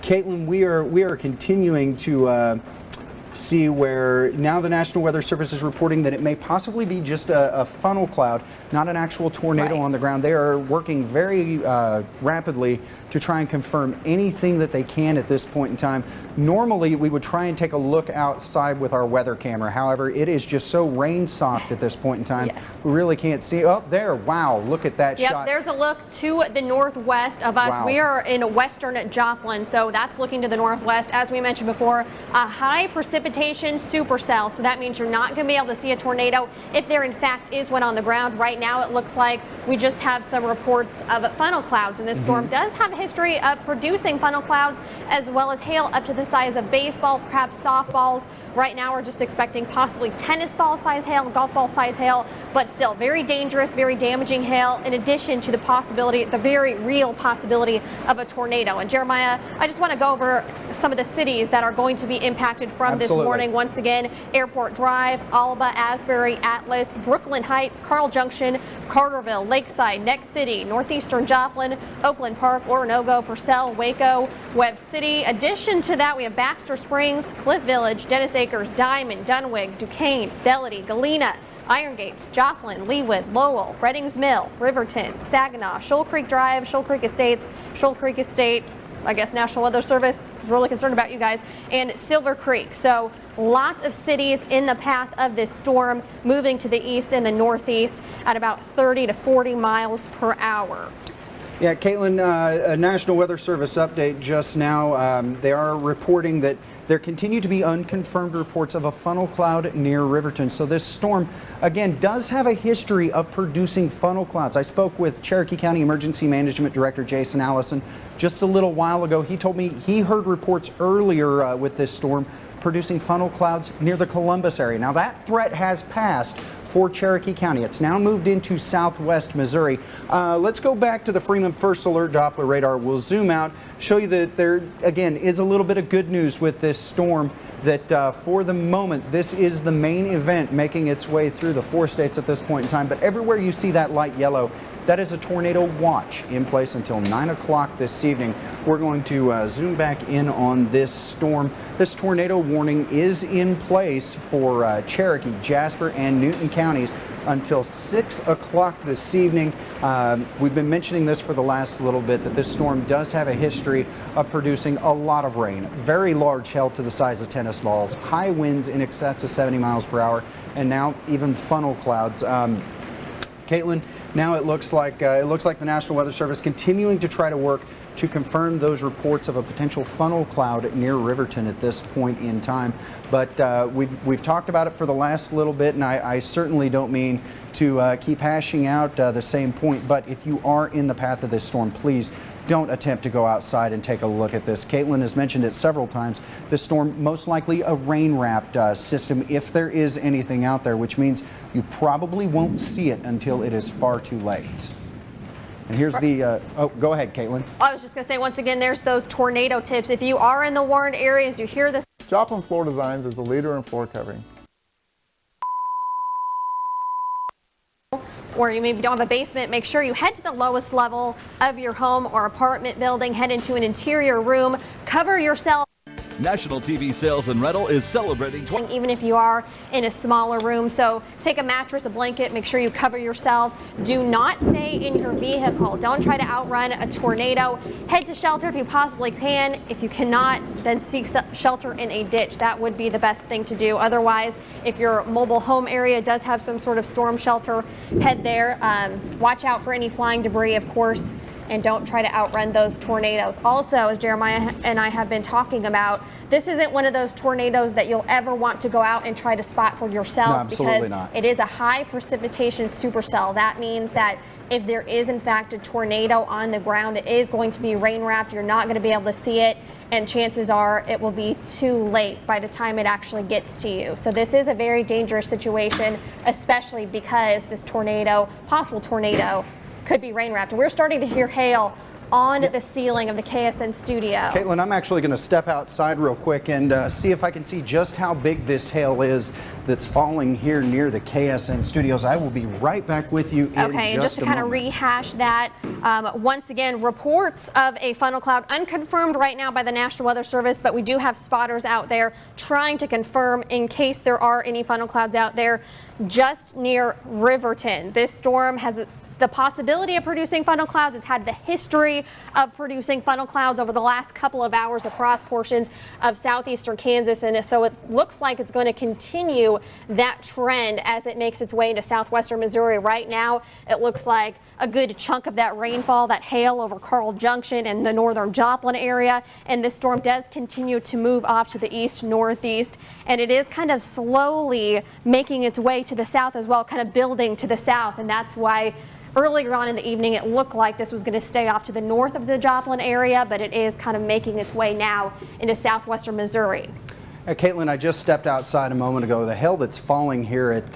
Caitlin, we are continuing to see where now the National Weather Service is reporting that it may possibly be just a funnel cloud, not an actual tornado on the ground. They are working very rapidly to try and confirm anything that they can at this point in time. Normally, we would try and take a look outside with our weather camera. However, it is just so rain-socked at this point in time. Yes. We really can't see. Oh, there. Wow. Look at that shot. There's a look to the northwest of us. Wow. We are in western Joplin, so that's looking to the northwest. As we mentioned before, a high precipitation supercell. So that means you're not going to be able to see a tornado if there, in fact, is one on the ground. Right now, it looks like we just have some reports of funnel clouds, and this storm does have a history of producing funnel clouds as well as hail up to the size of baseball, perhaps softballs. Right now, we're just expecting possibly tennis ball size hail, golf ball size hail, but still very dangerous, very damaging hail, in addition to the possibility, the very real possibility of a tornado. And Jeremiah, I just want to go over some of the cities that are going to be impacted from this warning. Once again, Airport Drive, Alba, Asbury, Atlas, Brooklyn Heights, Carl Junction, Carterville, Lakeside, Next City, Northeastern Joplin, Oakland Park, Oronogo, Purcell, Waco, Webb City. Addition to that, we have Baxter Springs, Cliff Village, Dennis Acres, Diamond, Dunwich, Duquesne, Fidelity, Galena, Iron Gates, Joplin, Leawood, Lowell, Reddings Mill, Riverton, Saginaw, Shoal Creek Drive, Shoal Creek Estates, Shoal Creek Estate. I guess National Weather Service is really concerned about you guys, and Silver Creek. So lots of cities in the path of this storm, moving to the east and the northeast at about 30 to 40 miles per hour. Yeah, Caitlin, a National Weather Service update just now. They are reporting that there continue to be unconfirmed reports of a funnel cloud near Riverton. So this storm, again, does have a history of producing funnel clouds. I spoke with Cherokee County Emergency Management Director Jason Allison just a little while ago. He told me he heard reports earlier with this storm producing funnel clouds near the Columbus area. Now that threat has passed for Cherokee County. It's now moved into southwest Missouri. Let's go back to the Freeman First Alert Doppler radar. We'll zoom out, show you that there, again, is a little bit of good news with this storm, that for the moment, this is the main event making its way through the 4 states at this point in time. But everywhere you see that light yellow, that is a tornado watch in place until 9 o'clock this evening. We're going to zoom back in on this storm. This tornado warning is in place for Cherokee, Jasper, and Newton counties until 6 o'clock this evening. We've been mentioning this for the last little bit, that this storm does have a history of producing a lot of rain. Very large hail to the size of tennis balls, high winds in excess of 70 miles per hour, and now even funnel clouds. Caitlin, now it looks like the National Weather Service continuing to try to work to confirm those reports of a potential funnel cloud near Riverton at this point in time. But we've talked about it for the last little bit, and I certainly don't mean to keep hashing out the same point. But if you are in the path of this storm, please don't attempt to go outside and take a look at this. Caitlin has mentioned it several times. This storm, most likely a rain-wrapped system, if there is anything out there, which means you probably won't see it until it is far too late. And here's the, oh, go ahead, Caitlin. I was just going to say, once again, there's those tornado tips. If you are in the warned areas, you hear this. Joplin Floor Designs is the leader in floor covering. Or you maybe don't have a basement, make sure you head to the lowest level of your home or apartment building, head into an interior room, cover yourself. National TV Sales and Rental is celebrating even if you are in a smaller room. So take a mattress, a blanket, make sure you cover yourself. Do not stay in your vehicle. Don't try to outrun a tornado. Head to shelter if you possibly can. If you cannot, then seek shelter in a ditch. That would be the best thing to do. Otherwise, if your mobile home area does have some sort of storm shelter, head there. Watch out for any flying debris, of course, and don't try to outrun those tornadoes. Also, as Jeremiah and I have been talking about, this isn't one of those tornadoes that you'll ever want to go out and try to spot for yourself. No, absolutely because not. It is a high precipitation supercell. That means that if there is in fact a tornado on the ground, it is going to be rain wrapped. You're not going to be able to see it, and chances are it will be too late by the time it actually gets to you. So this is a very dangerous situation, especially because this tornado, possible tornado, could be rain wrapped. We're starting to hear hail on the ceiling of the KSN studio. Caitlin, I'm actually going to step outside real quick and see if I can see just how big this hail is that's falling here near the KSN studios. I will be right back with you in just a moment. Okay, and just to kind of rehash that, once again, reports of a funnel cloud unconfirmed right now by the National Weather Service, but we do have spotters out there trying to confirm in case there are any funnel clouds out there just near Riverton. This storm has the possibility of producing funnel clouds. It's had the history of producing funnel clouds over the last couple of hours across portions of southeastern Kansas, and so it looks like it's going to continue that trend as it makes its way into southwestern Missouri. Right now, it looks like a good chunk of that rainfall, that hail over Carl Junction and the northern Joplin area, and this storm does continue to move off to the east northeast, and it is kind of slowly making its way to the south as well, kind of building to the south, and that's why earlier on in the evening, it looked like this was going to stay off to the north of the Joplin area, but it is kind of making its way now into southwestern Missouri. Caitlin, I just stepped outside a moment ago. The hail that's falling here at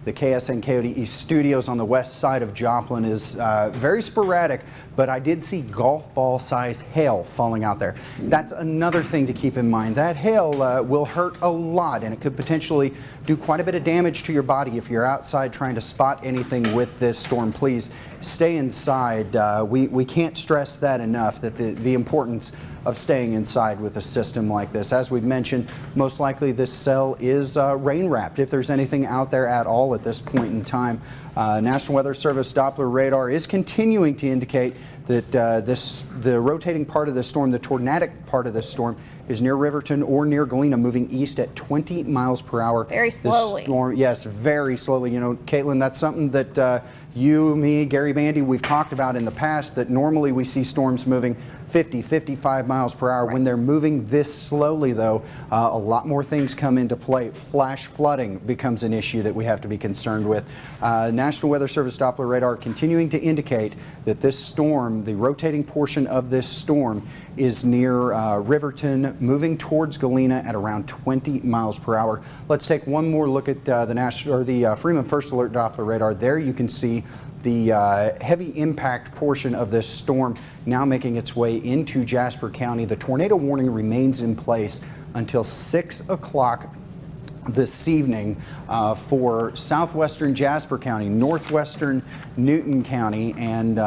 the KSN Coyote East studios on the west side of Joplin is very sporadic, but I did see golf ball size hail falling out there. That's another thing to keep in mind. That hail will hurt a lot, and it could potentially do quite a bit of damage to your body if you're outside trying to spot anything with this storm. Please stay inside. We can't stress that enough, that the importance of staying inside with a system like this. As we've mentioned, most likely this cell is rain wrapped, if there's anything out there at all at this point in time. National Weather Service Doppler radar is continuing to indicate that the rotating part of the storm, the tornadic part of the storm, is near Riverton or near Galena, moving east at 20 miles per hour. Very slowly. Storm, yes, very slowly. You know, Caitlin, that's something that you, me, Gary Bandy, we've talked about in the past, that normally we see storms moving 50, 55 miles per hour. Right. When they're moving this slowly, though, a lot more things come into play. Flash flooding becomes an issue that we have to be concerned with. National Weather Service Doppler radar continuing to indicate that this storm, the rotating portion of this storm, is near Riverton, moving towards Galena at around 20 miles per hour. Let's take one more look at the Freeman First Alert Doppler radar. There you can see the heavy impact portion of this storm now making its way into Jasper County. The tornado warning remains in place until 6 o'clock this evening for southwestern Jasper County, northwestern Newton County, and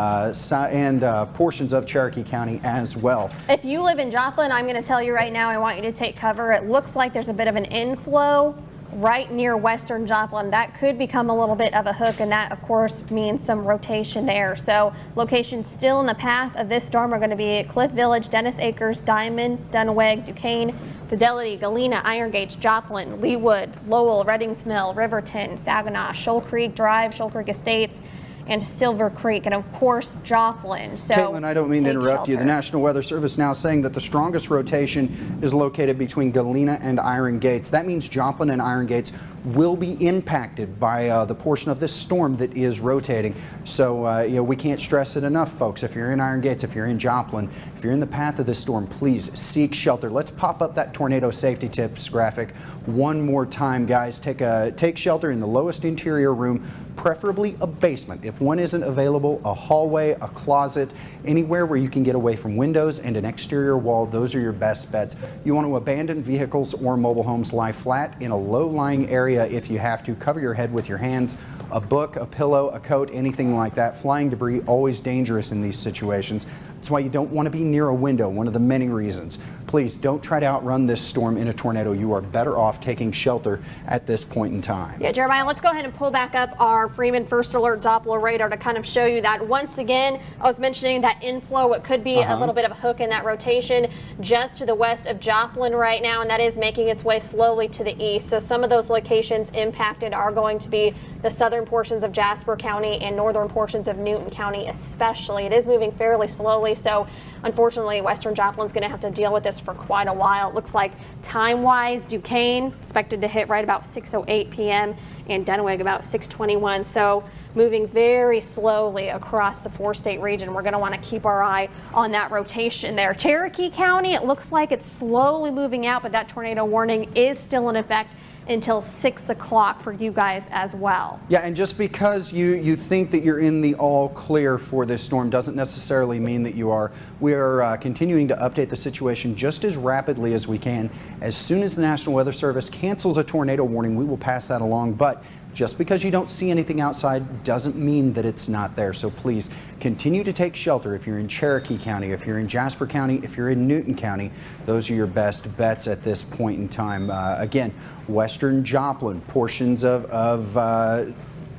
portions of Cherokee County as well. If you live in Joplin, I'm going to tell you right now, I want you to take cover. It looks like there's a bit of an inflow right near western Joplin. That could become a little bit of a hook, and that of course means some rotation there. So locations still in the path of this storm are going to be Cliff Village, Dennis Acres, Diamond, Dunaweg, Duquesne, Fidelity, Galena, Iron Gates, Joplin, Leawood, Lowell, Reddings Mill, Riverton, Saginaw, Shoal Creek Drive, Shoal Creek Estates, and Silver Creek, and of course Joplin. So Caitlin, I don't mean to interrupt you. The National Weather Service now saying that the strongest rotation is located between Galena and Iron Gates. That means Joplin and Iron Gates will be impacted by the portion of this storm that is rotating. So you know, we can't stress it enough, folks. If you're in Iron Gates, if you're in Joplin, if you're in the path of this storm, please seek shelter. Let's pop up that tornado safety tips graphic one more time, guys. Take shelter in the lowest interior room, preferably a basement. If one isn't available, a hallway, a closet, anywhere where you can get away from windows and an exterior wall, those are your best bets. You want to abandon vehicles or mobile homes, lie flat in a low-lying area if you have to. Cover your head with your hands, a book, a pillow, a coat, anything like that. Flying debris, always dangerous in these situations. That's why you don't want to be near a window, one of the many reasons. Please don't try to outrun this storm in a tornado. You are better off taking shelter at this point in time. Yeah, Jeremiah, let's go ahead and pull back up our Freeman First Alert Doppler radar to kind of show you that once again, I was mentioning that inflow, it could be a little bit of a hook in that rotation just to the west of Joplin right now, and that is making its way slowly to the east. So some of those locations impacted are going to be the southern portions of Jasper County and northern portions of Newton County especially. It is moving fairly slowly, so unfortunately western Joplin's going to have to deal with this for quite a while. It looks like time-wise, Duquesne expected to hit right about 6:08 p.m. and Dunwich about 621. So moving very slowly across the 4-state region. We're going to want to keep our eye on that rotation there. Cherokee County, it looks like it's slowly moving out, but that tornado warning is still in effect until 6 o'clock for you guys as well. Yeah, and just because you think that you're in the all clear for this storm doesn't necessarily mean that you are. We are continuing to update the situation just as rapidly as we can. As soon as the National Weather Service cancels a tornado warning, we will pass that along. But just because you don't see anything outside doesn't mean that it's not there. So please continue to take shelter. If you're in Cherokee County, if you're in Jasper County, if you're in Newton County, those are your best bets at this point in time. Again, western Joplin, portions of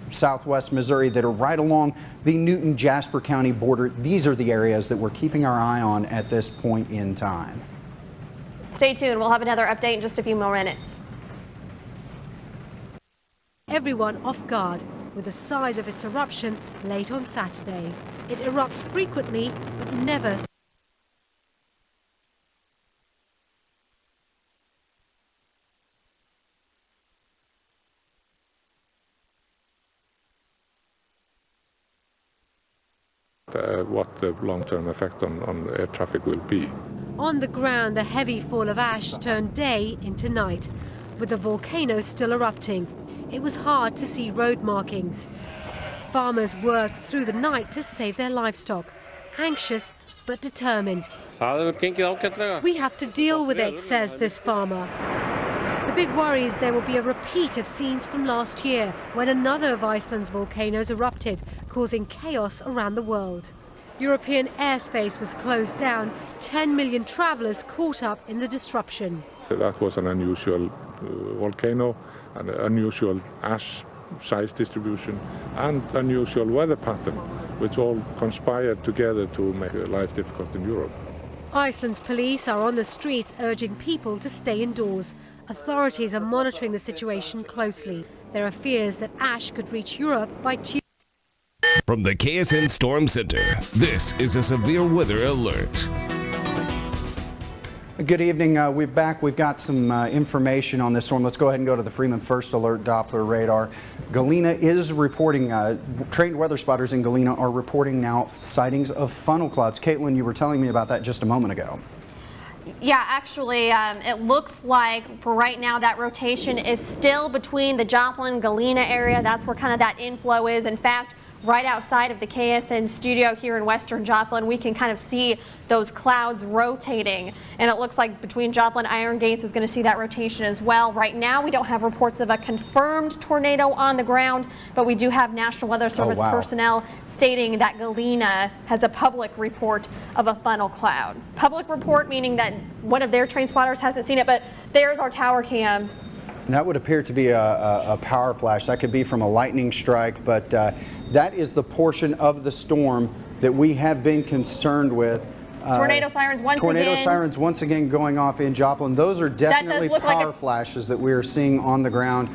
southwest Missouri that are right along the Newton-Jasper County border. These are the areas that we're keeping our eye on at this point in time. Stay tuned. We'll have another update in just a few more minutes. Everyone off guard with the size of its eruption late on Saturday. It erupts frequently, but never. What the long-term effect on air traffic will be. On the ground, the heavy fall of ash turned day into night, with the volcano still erupting. It was hard to see road markings. Farmers worked through the night to save their livestock, anxious but determined. We have to deal with it, says this farmer. The big worry is there will be a repeat of scenes from last year when another of Iceland's volcanoes erupted, causing chaos around the world. European airspace was closed down, 10 million travellers caught up in the disruption. That was an unusual volcano, an unusual ash size distribution and unusual weather pattern, which all conspired together to make life difficult in Europe. Iceland's police are on the streets urging people to stay indoors. Authorities are monitoring the situation closely. There are fears that ash could reach Europe by Tuesday. From the KSN Storm Center, this is a severe weather alert. Good evening. We've got some information on this storm. Let's go ahead and go to the Freeman First Alert Doppler radar. Galena is reporting, trained weather spotters in Galena are reporting now sightings of funnel clouds. Caitlin, you were telling me about that just a moment ago. Yeah, actually, it looks like for right now that rotation is still between the Joplin-Galena area. That's where kind of that inflow is. In fact, right outside of the KSN studio here in western Joplin, we can kind of see those clouds rotating. And it looks like between Joplin, Iron Gates is going to see that rotation as well. Right now, we don't have reports of a confirmed tornado on the ground, but we do have National Weather Service personnel stating that Galena has a public report of a funnel cloud. Public report meaning that one of their trained spotters hasn't seen it, but there's our tower cam. That would appear to be a power flash. That could be from a lightning strike, but that is the portion of the storm that we have been concerned with. Tornado sirens once again. Tornado sirens once again going off in Joplin. Those are definitely power flashes that we are seeing on the ground.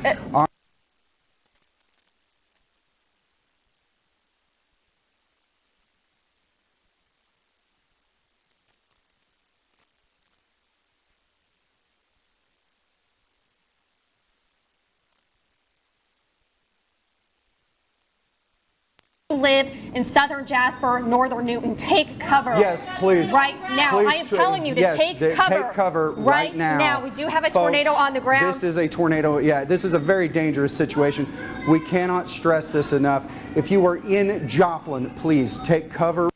Live in southern Jasper, northern Newton, take cover. Yes, please. Right now. Please, I am telling you to take cover right now. We do have a Folks, tornado on the ground. This is a tornado. Yeah, this is a very dangerous situation. We cannot stress this enough. If you are in Joplin, please take cover.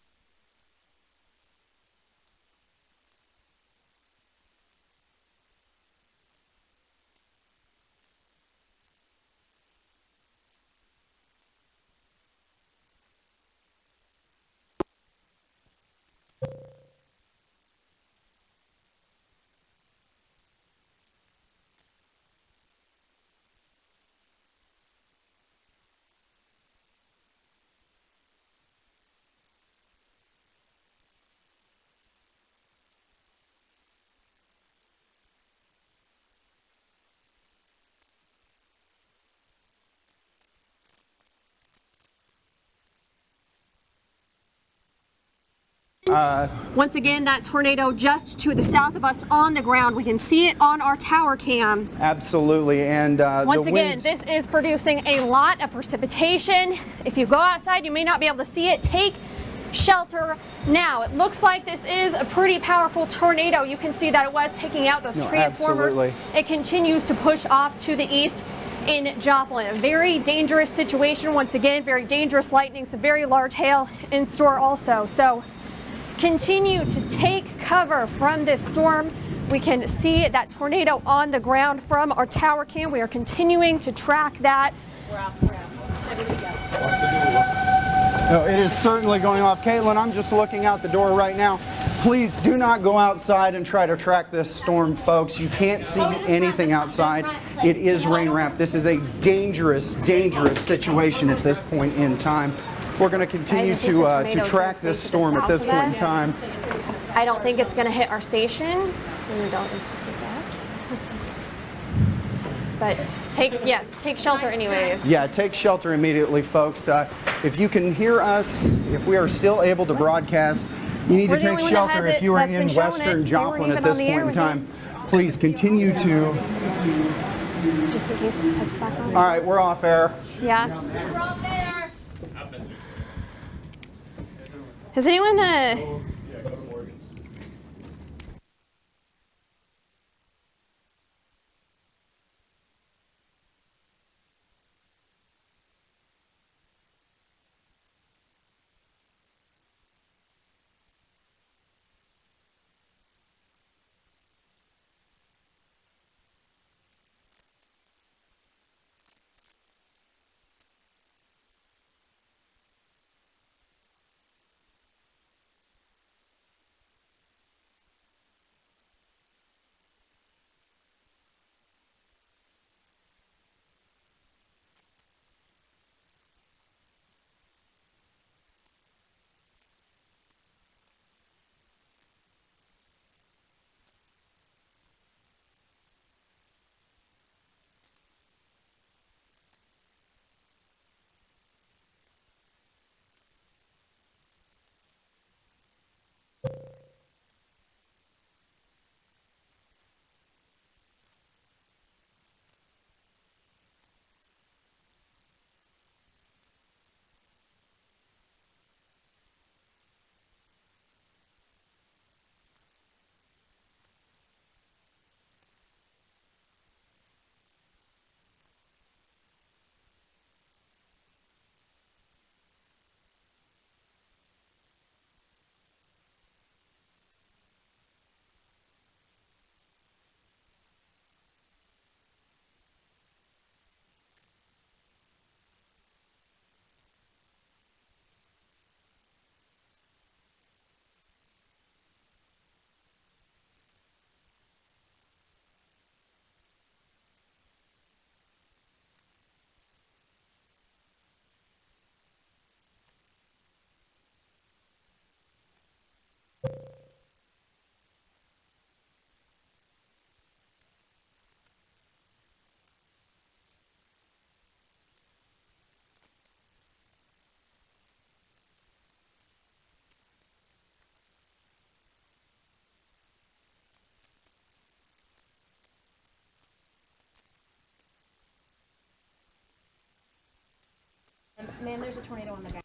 Once again, that tornado just to the south of us on the ground. We can see it on our tower cam. Absolutely, and Once the again, winds... this is producing a lot of precipitation. If you go outside, you may not be able to see it. Take shelter now. It looks like this is a pretty powerful tornado. You can see that it was taking out those transformers. Absolutely. It continues to push off to the east in Joplin. A very dangerous situation. Once again, very dangerous lightning, some very large hail in store also. So continue to take cover from this storm. We can see that tornado on the ground from our tower cam. We are continuing to track that. We're off. Everybody go. No, it is certainly going off. Caitlin, I'm just looking out the door right now. Please do not go outside and try to track this storm, folks. You can't see anything outside. It is rain wrapped. This is a dangerous, dangerous situation at this point in time. We're going to continue to track this storm at this point in time. I don't think it's going to hit our station. We don't anticipate that. But take shelter anyways. Yeah, take shelter immediately, folks. If you can hear us, if we are still able to broadcast, you need to take shelter. If you are in western Joplin at this point in time, please continue to... Just in case it cuts back on. All right, we're off air. Yeah. We're off there. Has anyone Man, there's a tornado on the ground.